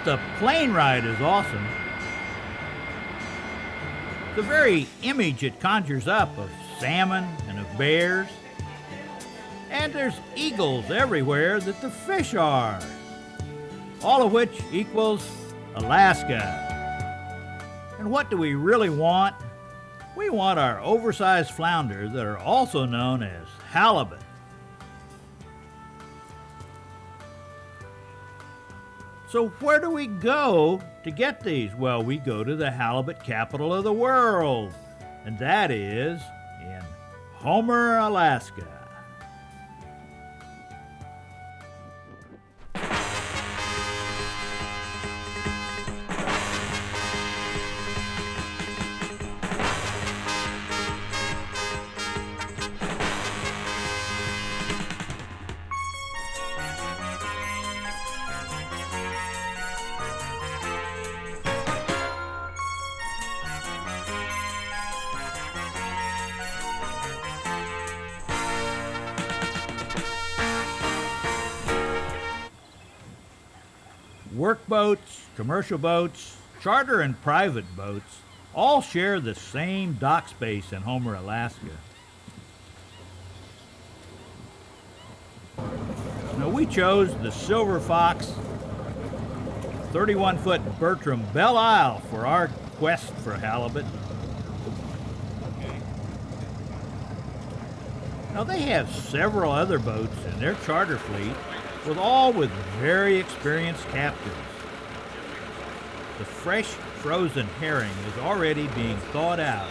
Just the plane ride is awesome. The very image it conjures up of salmon and of bears. And there's eagles everywhere that the fish are. All of which equals Alaska. And what do we really want? We want our oversized flounder that are also known as halibut. So where do we go to get these? Well, we go to the halibut capital of the world, and that is in Homer, Alaska. Workboats, commercial boats, charter and private boats all share the same dock space in Homer, Alaska. Now we chose the Silver Fox 31-foot Bertram Belle Isle for our quest for halibut. Now they have several other boats in their charter fleet, with very experienced captains. The fresh frozen herring is already being thawed out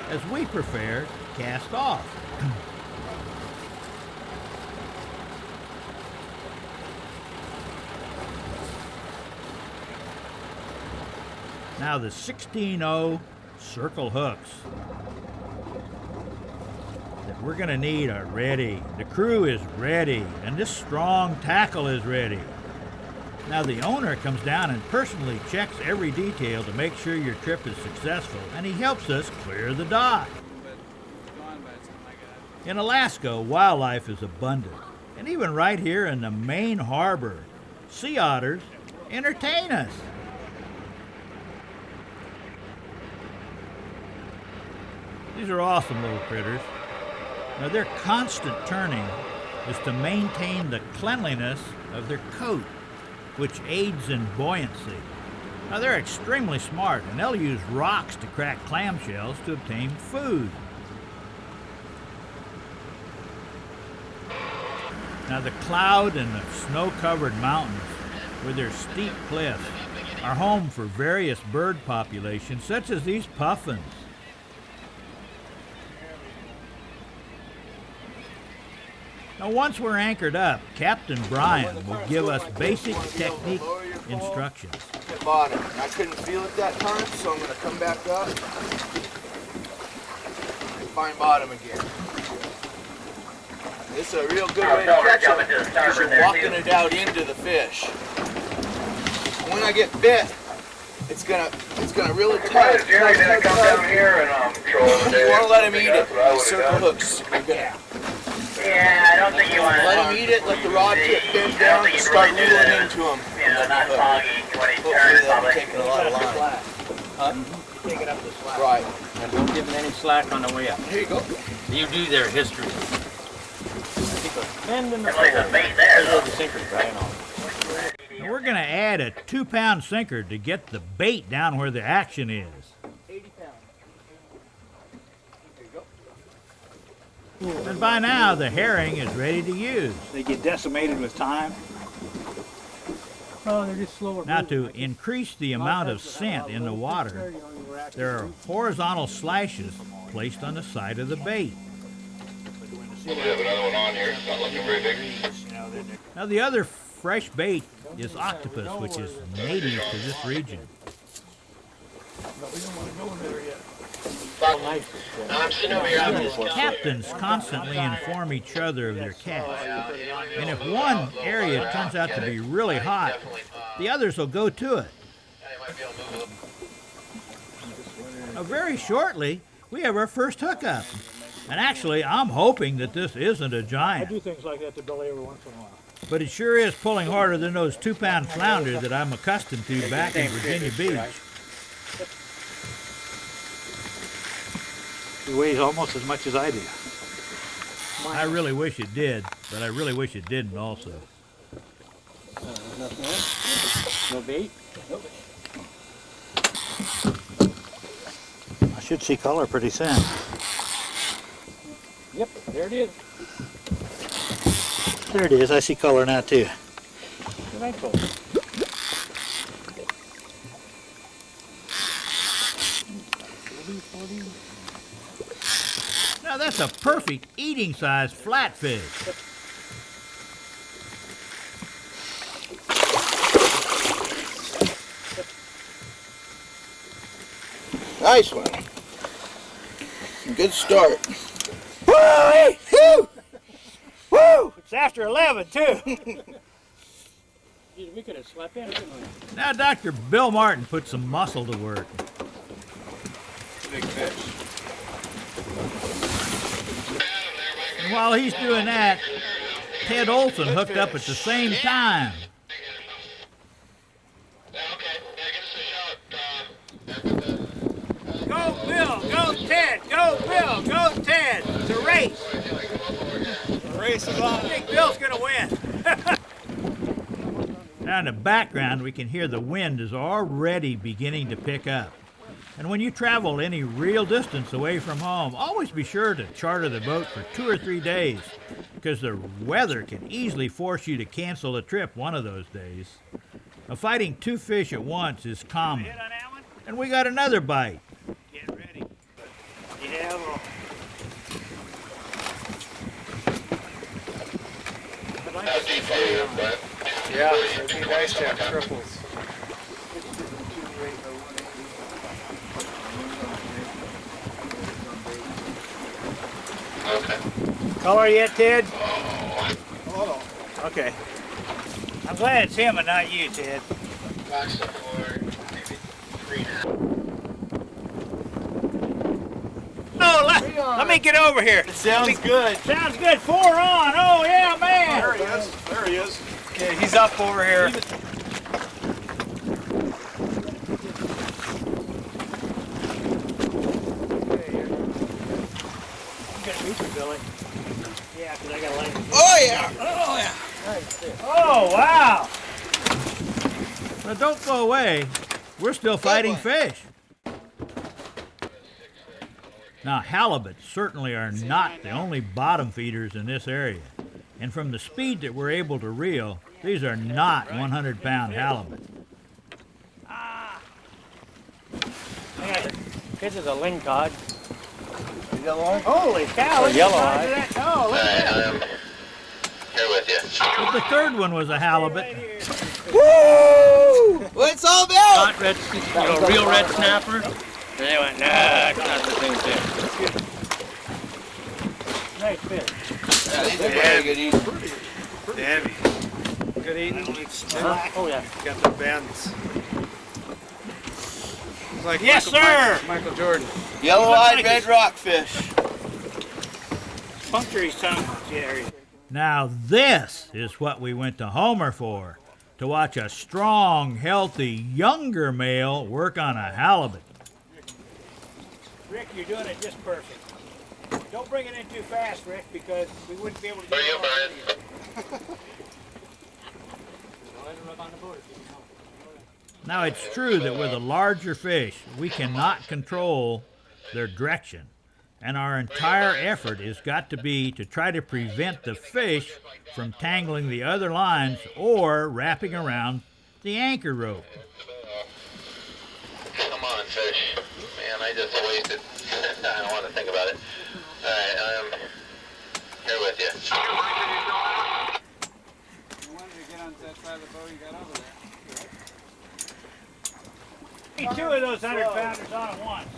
as we prepare to cast off. Now the 16-0 circle hooks that we're going to need are ready. The crew is ready, and this strong tackle is ready. Now the owner comes down and personally checks every detail to make sure your trip is successful, and he helps us clear the dock. In Alaska, wildlife is abundant, and even right here in the main harbor, sea otters entertain us. These are awesome little critters. Now their constant turning is to maintain the cleanliness of their coat, which aids in buoyancy. Now they're extremely smart, and they'll use rocks to crack clamshells to obtain food. Now the cloud and the snow-covered mountains with their steep cliffs are home for various bird populations, such as these puffins. Now, once we're anchored up, Captain Brian will give us basic technique instructions. At bottom. I couldn't feel it that time, so I'm going to come back up and find bottom again. This is a real good way to catch them because you're walking it out into the fish. When I get bit, it's gonna really tug. You want to let him eat it. The circle hooks. Yeah, I don't think you want to let him eat it, let the rod tip bend down, and start reeling into him. You know, not foggy when he turns, probably. Taking a lot of line. You take it up the slack. Right. And don't give them any slack on the way up. Here you go. You do their history. Keep a bend in the There's a bait there, though. the sinker drying off. Now we're going to add a 2-pound sinker to get the bait down where the action is. 80 pounds. There you go. And by now, the herring is ready to use. They get decimated with time. Oh, they're just slower. Now, to increase the amount of scent in the water, there are horizontal slashes placed on the side of the bait. We have another one on here. Not looking very big. Now, the other fresh bait is octopus, which is native to this region. I'm sitting over here. I'm just Captains constantly inform each other of their catch. And if one area turns out to be really hot, the others will go to it. Now, very shortly, we have our first hookup. And actually, I'm hoping that this isn't a I giant. do things like that to Billy every once in a while. But it sure is pulling harder than those 2-pound flounder that I'm accustomed to back in Virginia Beach. He weighs almost as much as I do. I really wish it did, but I really wish it didn't also. No bait? I should see color pretty soon. Yep, there it is. There it is. I see color now too. Good night, folks. Now that's a perfect eating size flatfish. Nice one. Good start. Woo! Woo! It's after 11 too. We could have slept in, couldn't we? Now Dr. Bill Martin put some muscle to work. Big fish. And while he's doing that, Ted Olson hooked up at the same time. Go Bill, go Ted, go Bill, go Ted. It's a race. The race is on. I think Bill's gonna win. Now in the background, we can hear the wind is already beginning to pick up. And when you travel any real distance away from home, always be sure to charter the boat for 2 or 3 days, because the weather can easily force you to cancel a trip one of those days. Now, fighting 2 fish at once is common. Hit on that one? And we got another bite. Get ready. Yeah, well. I'd like How to deep are you, Brent? Yeah, it'd be nice to have triples. Okay. color yet, Ted? Hold on. Okay. I'm glad it's him and not you, Ted. Box of 4, maybe 3 now. No, let me get over here. It sounds good. Sounds good. 4 on. Oh, yeah, man. There he is. There he is. Okay, he's up over here. Billy. Yeah, because I got light. Oh yeah. Oh yeah. Oh, wow. Now don't go away. We're still fighting fish. Now halibut certainly are not the only bottom feeders in this area. And from the speed that we're able to reel, these are not 100-pound halibut. This is a lingcod. Yellow one? Holy cow. look yellow at eye. that. Oh, look at that. I'm here with you. But the third one was a halibut. Woo! What's it all about? Not red, real red snapper. And they went, nah, it's not the same thing. Nice fish. Yeah, these are very good eating. Heavy. Good eating. Oh, yeah. Got the bends. It's like Yes, Michael, sir. Michael Jordan. Yellow-eyed red rockfish. Puncture his tongue, Jerry. Now this is what we went to Homer for, to watch a strong, healthy, younger male work on a halibut. Rick, you're doing it just perfect. Don't bring it in too fast, Rick, because we wouldn't be able to Where get are you, it Brian? Now it's true that with a larger fish, we cannot control their direction. And our entire effort has got to be to try to prevent the fish from tangling the other lines or wrapping around the anchor rope. Come on, fish. Man, I just wasted. I don't want to think about it. Alright, I'm here with you. You wanted to get on that side of the boat, you got over there. Need 2 of those 100-pounders on at once.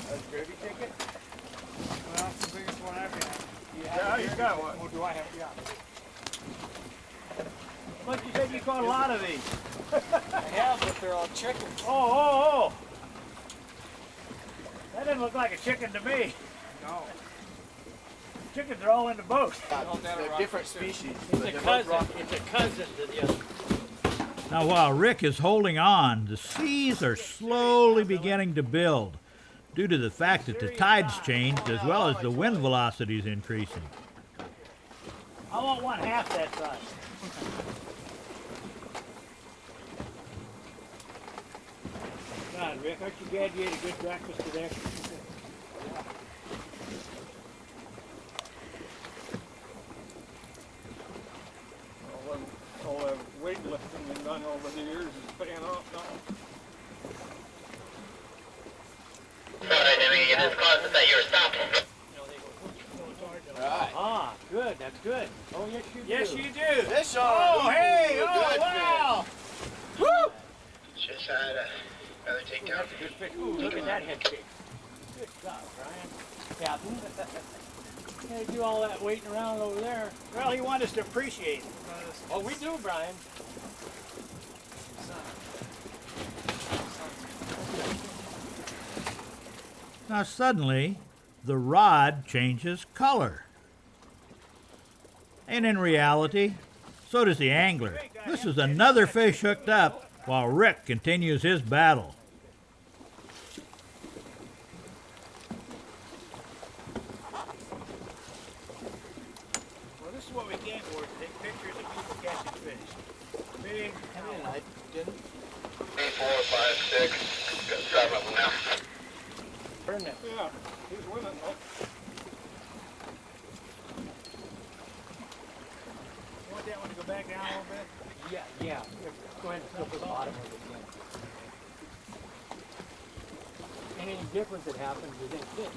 That's gravy ticket? Well, that's the biggest one I've got. Yeah, you got one. Or do I have? Yeah. But you said you caught a lot of these. I have, but they're all chickens. Oh. That didn't look like a chicken to me. No. Chickens are all in the boat. They're different species. It's a cousin to the other. Now, while Rick is holding on, the seas are slowly beginning to build due to the fact that the tides changed as well as the wind velocity is increasing. I want one half that size. God, Rick, aren't you glad you ate a good breakfast today? All the weightlifting been done over the years is paying off now. Alright, I mean, you just caused us that you were stopped. Right. Ah, good, that's good. Oh, yes, you do. Yes, you do. Fish on. Oh, hey, Ooh, oh, good wow. Woo! Just had another takedown. Good fish. Ooh, look at that head shake. Good job, Brian. Captain. Can't do all that waiting around over there. Well, he wanted us to appreciate it. Oh, we do, Brian. Now, suddenly, the rod changes color. And in reality, so does the angler. This is another fish hooked up while Rick continues his battle. Well, this is what we came for, to take pictures of people catching fish. Big, I didn't. 3, 4, 5, 6. Got 7 of them now. burn that. Yeah, he's winning. Oh. You want that one to go back down a little bit? Yeah. Go ahead and flip the bottom of it again. Anything different that happens, you didn't fit.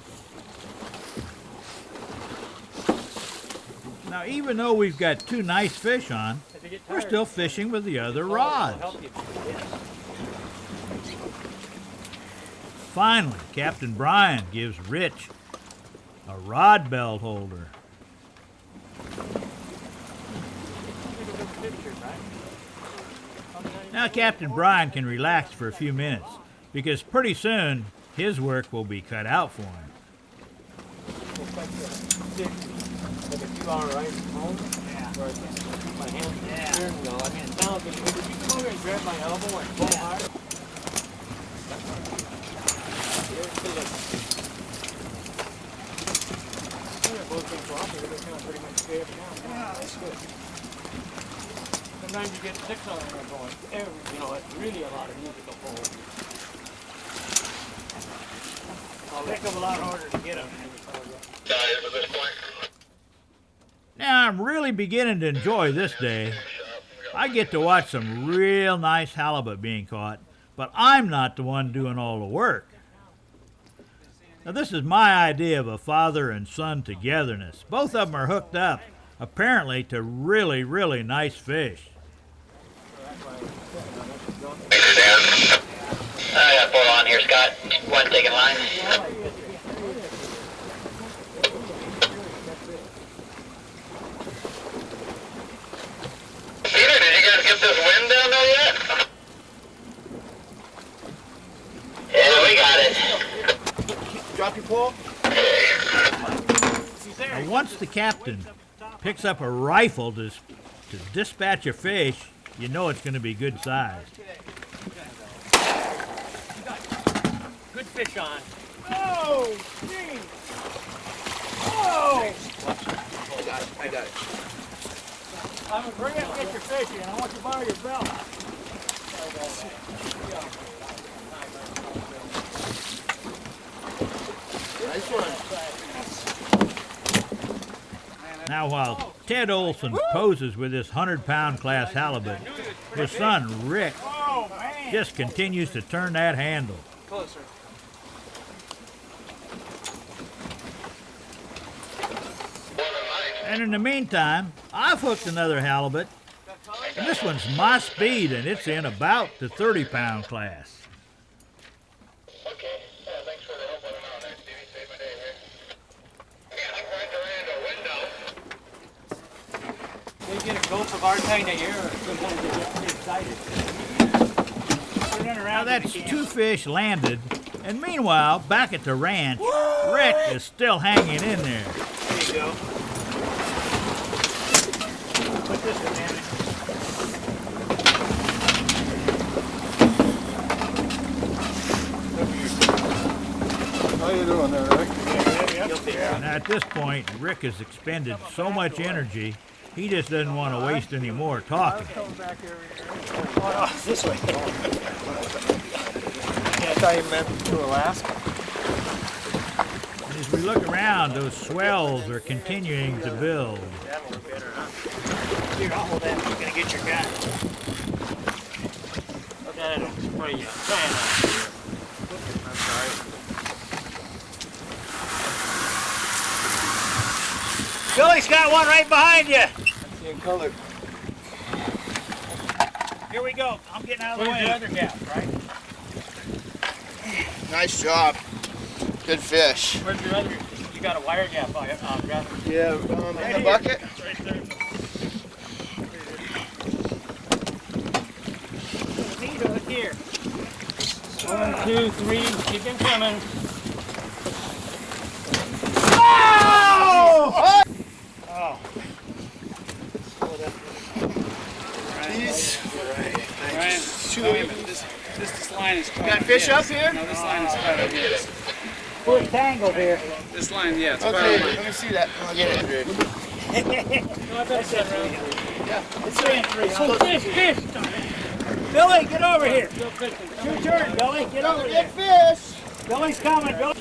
Now, even though we've got two nice fish on, we're still fishing with the other rods. Finally, Captain Brian gives Rich a rod belt holder. Now Captain Brian can relax for a few minutes because pretty soon his work will be cut out for him. Like a 2 hour ride from home? Yeah. Where I can keep my hands in the steering wheel. I mean, it sounds good. If you come over and grab my elbow and pull hard. Both been cooperative, they kind of pretty much stay up down. Yeah, that's good. Sometimes you get 6 on there going. It's really a lot of musical pull. I'll pick them a lot harder to get them. Tired at this point. Now I'm really beginning to enjoy this day. I get to watch some real nice halibut being caught, but I'm not the one doing all the work. Now this is my idea of a father and son togetherness. Both of them are hooked up, apparently, to really, really nice fish. Thanks, Dan. I got 4 on here, Scott. 1 taking line. Peter, did you guys get this wind down there yet? Yeah, we got it. Drop your pole. Now once the captain picks up a rifle to dispatch a fish, you know it's going to be good size. Good fish on. Oh, geez. Oh! I got it. I'm going to bring up and get your fish in. I want you to borrow your belt. Nice one. Now while Ted Olson poses with this 100-pound class halibut, his son Rick just continues to turn that handle. Closer. And in the meantime, I've hooked another halibut, and this one's my speed, and it's in about the 30-pound class. Okay. Thanks for the help on the mountain. Thanks, Stevie. Saved my day here. Yeah, I'm right there in the window. They get a gulp of our kind of air, sometimes they get pretty excited. run Now around. that's 2 fish landed, and meanwhile, back at the ranch, Rick is still hanging in there. There you go. Put this in there. How you doing there, Rick? And at this point, Rick has expended so much energy, he just doesn't want to waste any more talking. Oh, this way. I thought you meant to Alaska. And as we look around, those swells are continuing to build. That'll look better, huh? Here, I'll hold that. You're gonna get your gun. That'll spray you. I'm sorry. Billy's got one right behind you. In color. Here we go. I'm getting out of the way. Where's the other gap, right? Nice job. Good fish. Where's your other? You got a wire gap, grab it. Yeah, in the bucket. Right there. Needle it here. 1, 2, 3. Keep him coming. Oh! Oh. Ryan, this line is caught. Got fish up here? No, this line is caught up here. We're tangled here. This line, yeah, it's caught Okay, up. let me see that. I'll get it. Fish. Billy, get over here. Your turn, Billy. Get over Get here. fish. Billy's coming, Billy.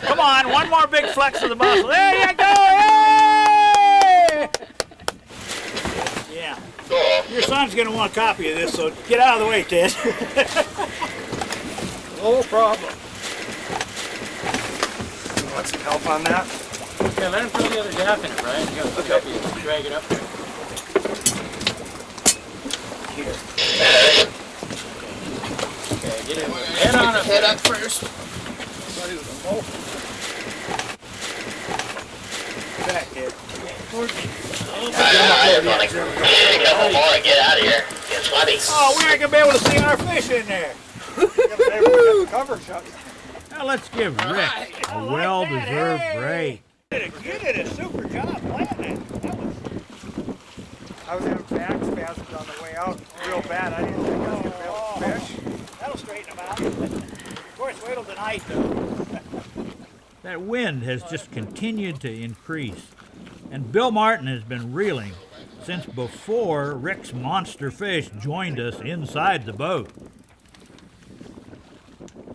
Come on, one more big flex of the muscle. There you go. Hey! Yeah. Your son's going to want a copy of this, so get out of the way, Ted. No problem. You want some help on that? Yeah, let him throw the other gap in it, Brian. You gotta help you drag it up there. Here. Okay, get in. Head on up. Head up first. Back there. I just want to get a couple more and get out of here. Get sweaty. Oh, we ain't gonna be able to see our fish in there. Cover shot. Now let's give Rick a well-deserved break. You did a super job planting it. I was having back spasms on the way out real bad. I didn't think I was going to be able to fish. That'll straighten them out. Of course, wait till tonight, though. That wind has just continued to increase, and Bill Martin has been reeling since before Rick's monster fish joined us inside the boat.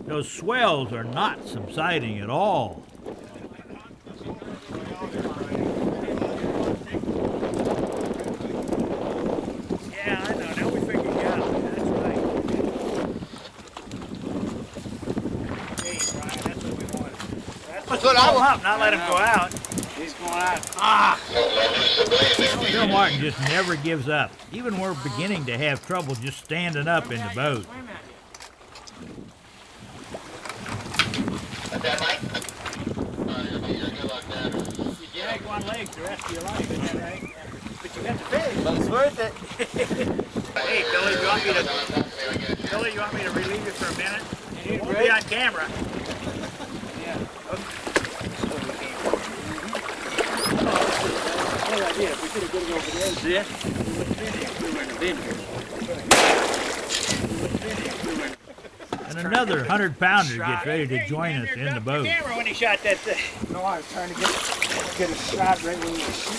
Those swells are not subsiding at all. Yeah, I know. Now we figured it out. That's right. Hey, Brian, that's what we wanted. That's what I want. Not let him go out. He's going out. Bill Martin just never gives up, even when we're beginning to have trouble just standing up in the boat. That Mike? Good luck, man. You drag one leg the rest of your life, isn't that right? But you got the fish. But it's worth it. Hey, Billy, you want me to relieve you for a minute? You won't be on camera. Yeah. Good idea. We could have got it over there. Yeah. We wouldn't have been here. And another 100-pounder gets ready to join us in the boat. Camera when he shot that thing. No, I was trying to get a shot right when you shoot.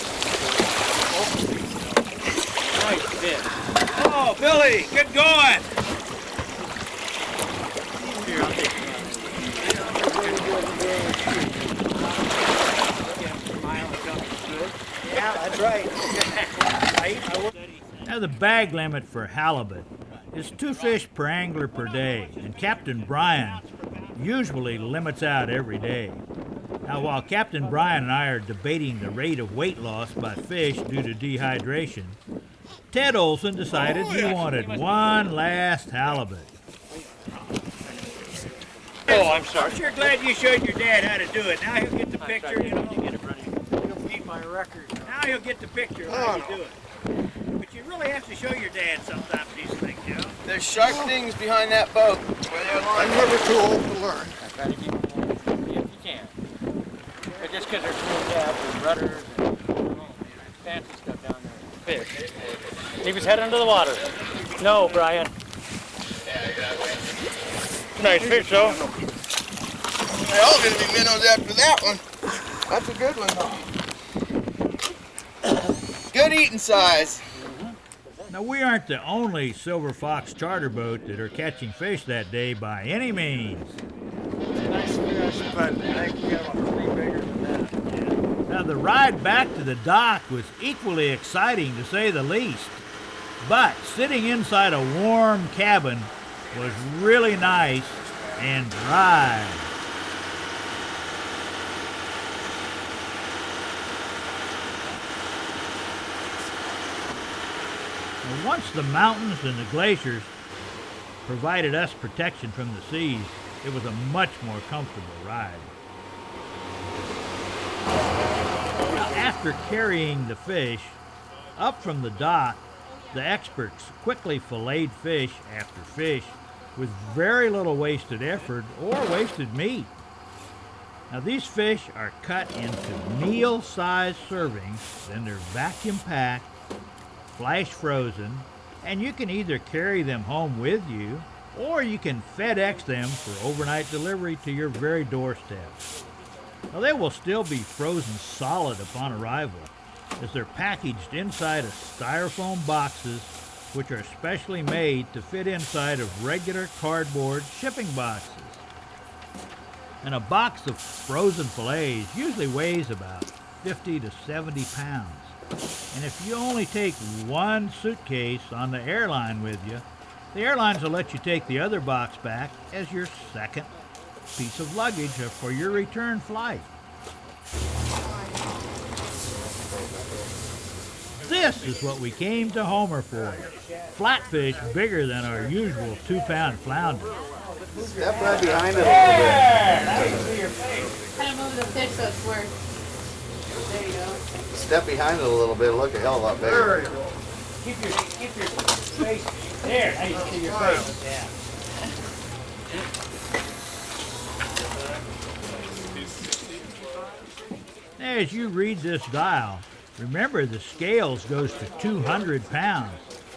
Nice fish. Oh, Billy, good going. Here, I'll take it. Yeah, that's right. Now the bag limit for halibut is 2 fish per angler per day, and Captain Brian usually limits out every day. Now while Captain Brian and I are debating the rate of weight loss by fish due to dehydration, Ted Olson decided he wanted one last halibut. Oh, I'm sorry. I'm sure glad you showed your dad how to do it. Now he'll get the picture. He'll beat my record. Now he'll get the picture of how you do it. But you really have to show your dad sometimes these things, you know? There's sharp things behind that boat. Where they're I'm lying. never too old to learn. I try to keep them warm if you can. But just because they're cool tabs and rudders and fancy stuff down there. Fish. Leave his head under the water. No, Brian. Nice fish, though. They're all gonna be minnows after that one. That's a good one. Good eating size. Now, we aren't the only Silver Fox charter boat that are catching fish that day by any means. Nice fish, but I can get about 3 bigger than that. Now, the ride back to the dock was equally exciting, to say the least. But sitting inside a warm cabin was really nice and dry. Now, once the mountains and the glaciers provided us protection from the seas, it was a much more comfortable ride. After carrying the fish up from the dock, the experts quickly filleted fish after fish with very little wasted effort or wasted meat. Now, these fish are cut into meal-sized servings, then they're vacuum packed, flash frozen, and you can either carry them home with you or you can FedEx them for overnight delivery to your very doorstep. Now, they will still be frozen solid upon arrival, as they're packaged inside of styrofoam boxes, which are specially made to fit inside of regular cardboard shipping boxes. And a box of frozen fillets usually weighs about 50 to 70 pounds. And if you only take one suitcase on the airline with you, the airlines will let you take the other box back as your second piece of luggage for your return flight. This is what we came to Homer for. Flatfish bigger than our usual 2-pound flounder. Step right behind it a little bit. Kind of move the fish so it's worse. There you go. Step behind it a little bit. Look a hell of a lot There bigger. you go. Keep your face there. Now you see your face. Yeah. As you read this dial, remember the scales goes to 200 pounds,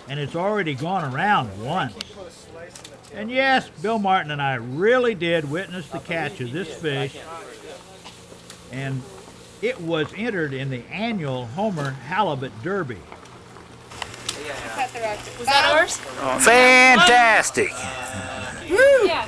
and it's already gone around once. And yes, Bill Martin and I really did witness the catch of this fish, and it was entered in the annual Homer Halibut Derby. Was that ours? Fantastic! Yeah.